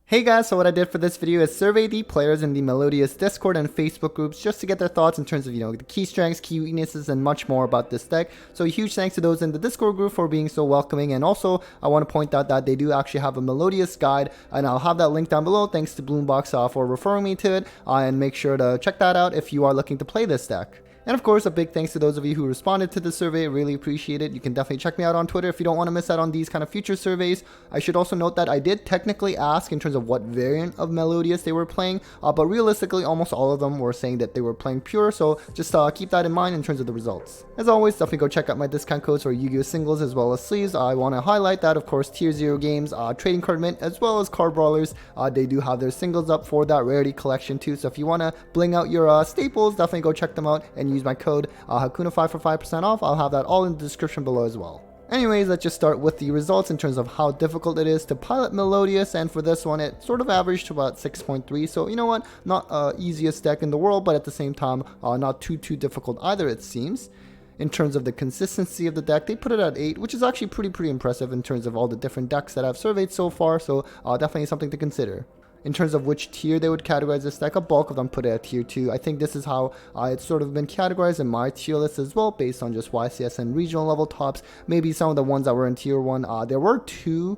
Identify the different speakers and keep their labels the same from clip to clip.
Speaker 1: Hey guys, so what I did for this video is survey the players in the Melodious Discord and Facebook groups just to get their thoughts in terms of, the key strengths, key weaknesses, and much more about this deck. So a huge thanks to those in the Discord group for being so welcoming, and also I want to point out that they do actually have a Melodious guide, and I'll have that link down below. Thanks to Bloombox for referring me to it, and make sure to check that out if you are looking to play this deck. And of course, a big thanks to those of you who responded to the survey. Really appreciate it. You can definitely check me out on Twitter if you don't want to miss out on these kind of future surveys. I should also note that I did technically ask in terms of what variant of Melodious they were playing, but realistically, almost all of them were saying that they were playing pure, so just keep that in mind in terms of the results. As always, definitely go check out my discount codes for Yu-Gi-Oh! Singles as well as sleeves. I want to highlight that, of course, Tier 0 games, Trading Card Mint, as well as Card Brawlers, they do have their singles up for that rarity collection too, so if you want to bling out your staples, definitely go check them out and use my code Hakuna5 for 5% off. I'll have that all in the description below as well. Anyways, let's just start with the results in terms of how difficult it is to pilot Melodious, and for this one it sort of averaged to about 6.3, so you know what, not easiest deck in the world, but at the same time not too difficult either, it seems. In terms of the consistency of the deck, they put it at 8, which is actually pretty impressive in terms of all the different decks that I've surveyed so far, so definitely something to consider. In terms of which tier they would categorize this deck, a bulk of them put it at tier 2. I think this is how it's sort of been categorized in my tier list as well, based on just YCS and regional level tops. Maybe some of the ones that were in tier 1. There were 2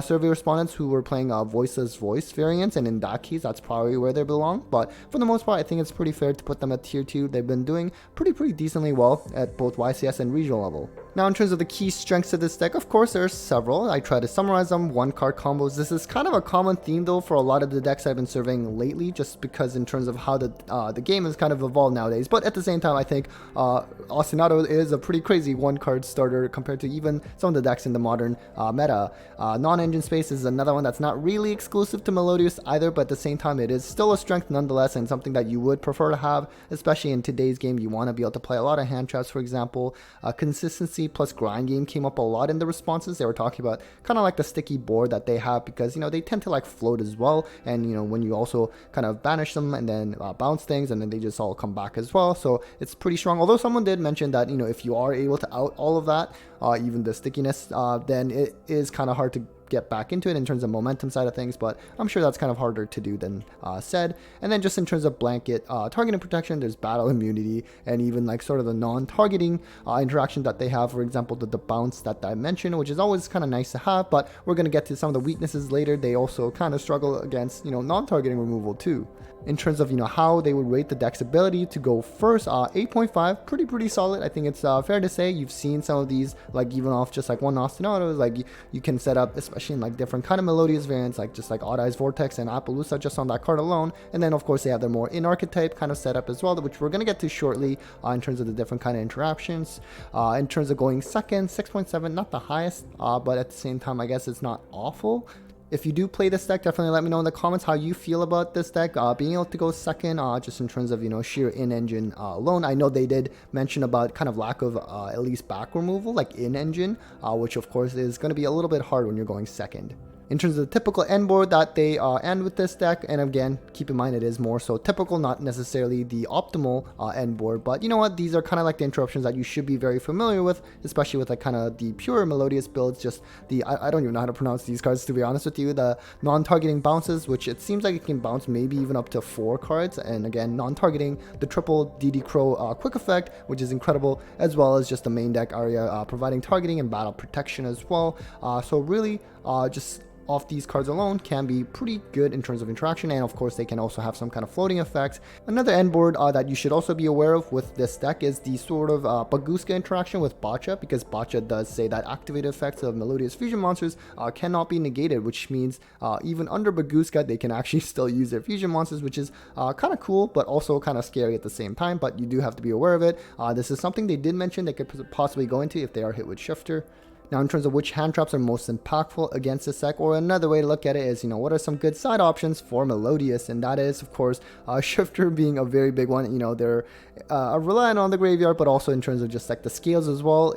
Speaker 1: survey respondents who were playing voiceless voice variants, and in that case that's probably where they belong, but for the most part I think it's pretty fair to put them at tier 2. They've been doing pretty decently well at both YCS and regional level. Now in terms of the key strengths of this deck, of course there's several. I try to summarize them. 1-card combos. This is kind of a common theme though for a lot of the decks I've been surveying lately, just because in terms of how the game has kind of evolved nowadays, but at the same time I think Ostinato is a pretty crazy 1-card starter compared to even some of the decks in the modern meta. Non-engine space is another one that's not really exclusive to Melodious either, but at the same time it is still a strength nonetheless, and something that you would prefer to have, especially in today's game. You want to be able to play a lot of hand traps, for example. Consistency plus grind game came up a lot in the responses. They were talking about kind of like the sticky board that they have, because they tend to like float as well, and when you also kind of banish them and then bounce things, and then they just all come back as well, so it's pretty strong. Although someone did mention that if you are able to out all of that, even the stickiness, then it is kind of hard to get back into it in terms of momentum side of things, but I'm sure that's kind of harder to do than said. And then just in terms of blanket targeting protection, there's battle immunity, and even like sort of the non-targeting interaction that they have, for example the bounce that I mentioned, which is always kind of nice to have, but we're going to get to some of the weaknesses later. They also kind of struggle against non-targeting removal too. In terms of how they would rate the deck's ability to go first, 8.5, pretty solid. I think it's fair to say you've seen some of these, like even off just like one Ostinato, like you can set up, especially in like different kind of Melodious variants, like just like Odd Eyes Vortex and Appaloosa just on that card alone. And then of course they have their more in archetype kind of setup as well, which we're going to get to shortly in terms of the different kind of interactions. In terms of going second, 6.7, not the highest, but at the same time I guess it's not awful. If you do play this deck, definitely let me know in the comments how you feel about this deck being able to go second, just in terms of sheer in-engine alone. I know they did mention about kind of lack of at least back removal, like in-engine, which of course is going to be a little bit hard when you're going second. In terms of the typical end board that they end with this deck, and again, keep in mind it is more so typical, not necessarily the optimal end board, but you know what, these are kind of like the interruptions that you should be very familiar with, especially with like kind of the pure Melodious builds. Just the, I don't even know how to pronounce these cards, to be honest with you. The non-targeting bounces, which it seems like it can bounce maybe even up to 4 cards, and again, non-targeting, the triple DD Crow quick effect, which is incredible, as well as just the main deck area providing targeting and battle protection as well. So really just off these cards alone can be pretty good in terms of interaction, and of course they can also have some kind of floating effect. Another end board that you should also be aware of with this deck is the sort of Baguska interaction with Botcha, because Botcha does say that activated effects of Melodious fusion monsters cannot be negated, which means even under Baguska they can actually still use their fusion monsters, which is kind of cool but also kind of scary at the same time, but you do have to be aware of it. This is something they did mention they could possibly go into if they are hit with Shifter. Now in terms of which hand traps are most impactful against this deck, or another way to look at it is, what are some good side options for Melodious, and that is of course Shifter being a very big one. They're reliant on the graveyard, but also in terms of just like the scales as well.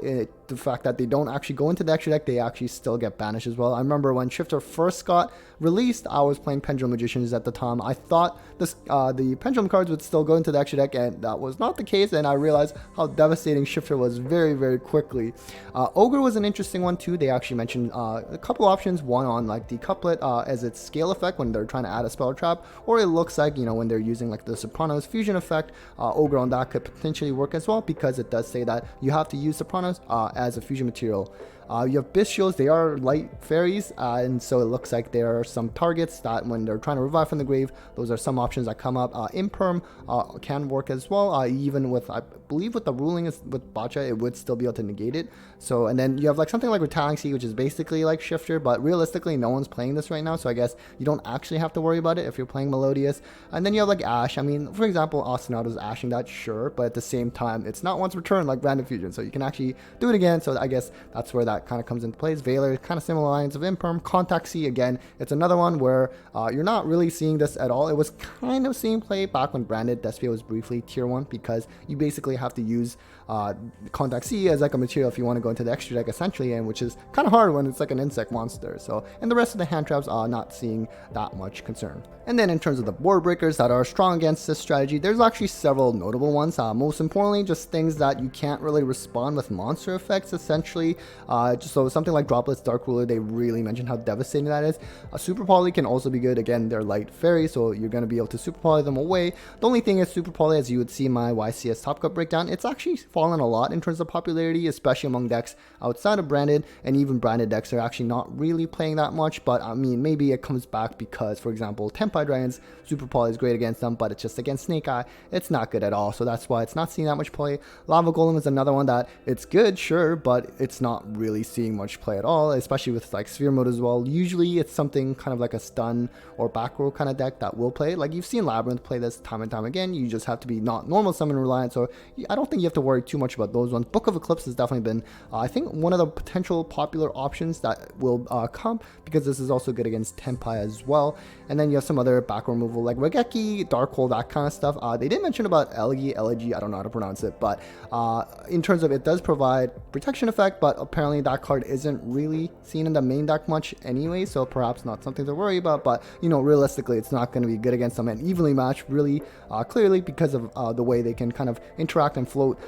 Speaker 1: the fact that they don't actually go into the extra deck, they actually still get banished as well. I remember when Shifter first got released, I was playing Pendulum Magicians at the time. I thought the Pendulum cards would still go into the extra deck, and that was not the case, and I realized how devastating Shifter was very, very quickly. Ogre was an interesting one too. They actually mentioned a couple options, one on like the couplet as its scale effect when they're trying to add a spell trap, or it looks like, when they're using like the Sopranos fusion effect, Ogre on that could potentially work as well, because it does say that you have to use Sopranos as a fusion material. You have Bestials, they are light fairies, and so it looks like there are some targets that when they're trying to revive from the grave, those are some options that come up. Imperm can work as well, even with, I believe with the ruling is with Bacha, it would still be able to negate it. So, and then you have like something like Retaling Sea, which is basically like Shifter, but realistically no one's playing this right now, so I guess you don't actually have to worry about it if you're playing Melodious. And then you have like Ash. I mean, for example, Ostinado's ashing that, sure, but at the same time, it's not once returned like Random Fusion, so you can actually do it again, so I guess that's where that kind of comes into place. Veiler, kind of similar lines of Imperm. Contact Sea, again, it's another one where you're not really seeing this at all. It was kind of seeing play back when Branded Despia was briefly tier 1, because you basically have to use Contact Sea as like a material if you want to go into the extra deck essentially, and which is kind of hard when it's like an insect monster. So, and the rest of the hand traps are not seeing that much concern. And then in terms of the board breakers that are strong against this strategy, there's actually several notable ones. Most importantly, just things that you can't really respond with monster effects essentially. So something like Droplets, Dark Ruler, they really mentioned how devastating that is. Super Poly can also be good. Again, they're light fairies, so you're going to be able to Super Poly them away. The only thing is Super Poly, as you would see in my YCS Top Cut breakdown, it's actually fallen a lot in terms of popularity, especially among decks outside of Branded, and even Branded decks are actually not really playing that much. But I mean, maybe it comes back because, for example, Tempai Dragons, Super Poly is great against them, but it's just against Snake Eye, it's not good at all, so that's why it's not seeing that much play. Lava Golem is another one that it's good, sure, but it's not really seeing much play at all, especially with like Sphere Mode as well. Usually it's something kind of like a stun or back row kind of deck that will play. Like you've seen Labyrinth play this time and time again. You just have to be not normal summon reliant, so I don't think you have to worry too much about those ones. Book of Eclipse has definitely been, I think, one of the potential popular options that will come, because this is also good against Tempai as well. And then you have some other back row removal like Regeki, Darkhold, that kind of stuff. They did mention about LEDE, I don't know how to pronounce it, but in terms of it does provide protection effect, but apparently that card isn't really seen in the main deck much anyway, so perhaps not something to worry about. But realistically, it's not going to be good against them and evenly matched really clearly, because of the way they can kind of interact and float.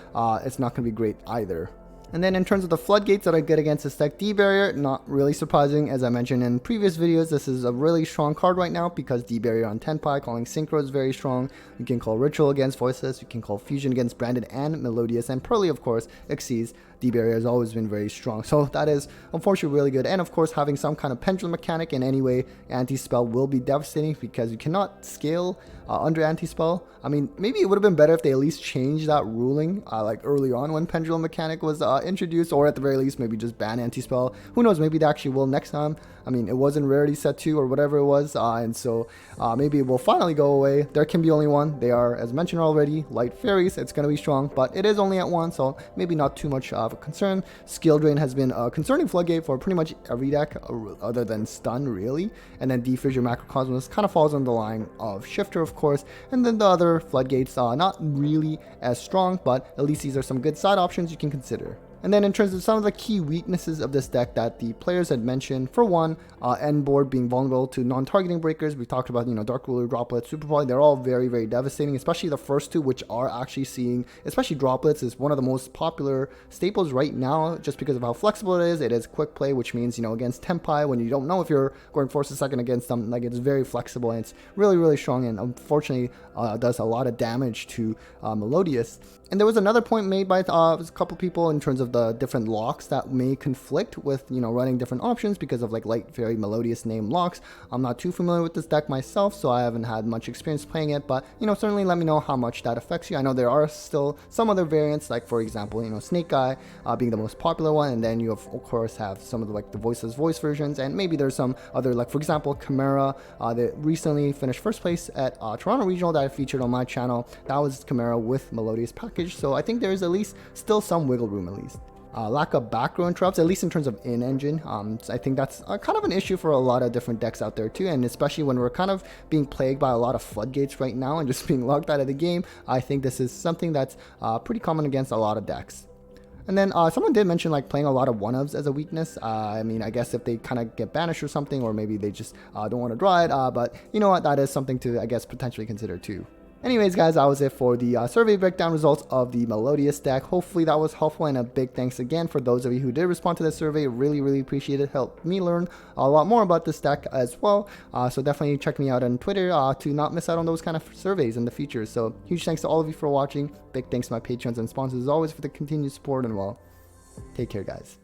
Speaker 1: It's not going to be great either. And then in terms of the Floodgates that are good against this deck, D-Barrier, not really surprising. As I mentioned in previous videos, this is a really strong card right now, because D-Barrier on Tenpai, calling Synchro is very strong. You can call Ritual against Voiceless, you can call Fusion against Branded and Melodious, and Pearly, of course, Xyz. D-Barrier has always been very strong, so that is unfortunately really good. And of course, having some kind of pendulum mechanic in any way anti-spell will be devastating, because you cannot scale under anti-spell. I mean, maybe it would have been better if they at least changed that ruling like early on when pendulum mechanic was introduced, or at the very least maybe just ban anti-spell. Who knows, maybe they actually will next time. I mean, it was in Rarity Set 2 or whatever it was, and so maybe it will finally go away. There can be only one. They are, as mentioned already, light fairies. It's going to be strong, but it is only at 1, so maybe not too much of a concern. Skill Drain has been a concerning Floodgate for pretty much every deck other than Stun, really. And then Defissure Macrocosmos kind of falls on the line of Shifter, of course. And then the other Floodgates are not really as strong, but at least these are some good side options you can consider. And then in terms of some of the key weaknesses of this deck that the players had mentioned, for one, end board being vulnerable to non-targeting breakers. We talked about, Dark Ruler, Droplets, Super Poly. They're all very, very devastating, especially the first two, which are actually seeing, especially Droplets is one of the most popular staples right now, just because of how flexible it is. It is quick play, which means, against Tenpai, when you don't know if you're going first or second against them, like it's very flexible and it's really, really strong, and unfortunately does a lot of damage to Melodious. And there was another point made by a couple people in terms of the different locks that may conflict with, running different options because of like light fairy Melodious name locks. I'm not too familiar with this deck myself, so I haven't had much experience playing it, but, certainly let me know how much that affects you. I know there are still some other variants, like for example, Snake Eye being the most popular one, and then you of course have some of the Voiceless voice versions, and maybe there's some other, like for example, Chimera that recently finished first place at Toronto Regional that I featured on my channel. That was Chimera with Melodious package, so I think there's at least still some wiggle room at least. Lack of back row interrupts, at least in terms of in-engine. I think that's kind of an issue for a lot of different decks out there too, and especially when we're kind of being plagued by a lot of Floodgates right now and just being locked out of the game. I think this is something that's pretty common against a lot of decks. And then someone did mention like playing a lot of one-ofs as a weakness. I mean, I guess if they kind of get banished or something, or maybe they just don't want to draw it. But you know what? That is something to, I guess, potentially consider too. Anyways, guys, that was it for the survey breakdown results of the Melodious deck. Hopefully that was helpful, and a big thanks again for those of you who did respond to the survey. Really appreciate it. Helped me learn a lot more about this deck as well. So definitely check me out on Twitter to not miss out on those kind of surveys in the future. So huge thanks to all of you for watching. Big thanks to my patrons and sponsors as always for the continued support, and well, take care, guys.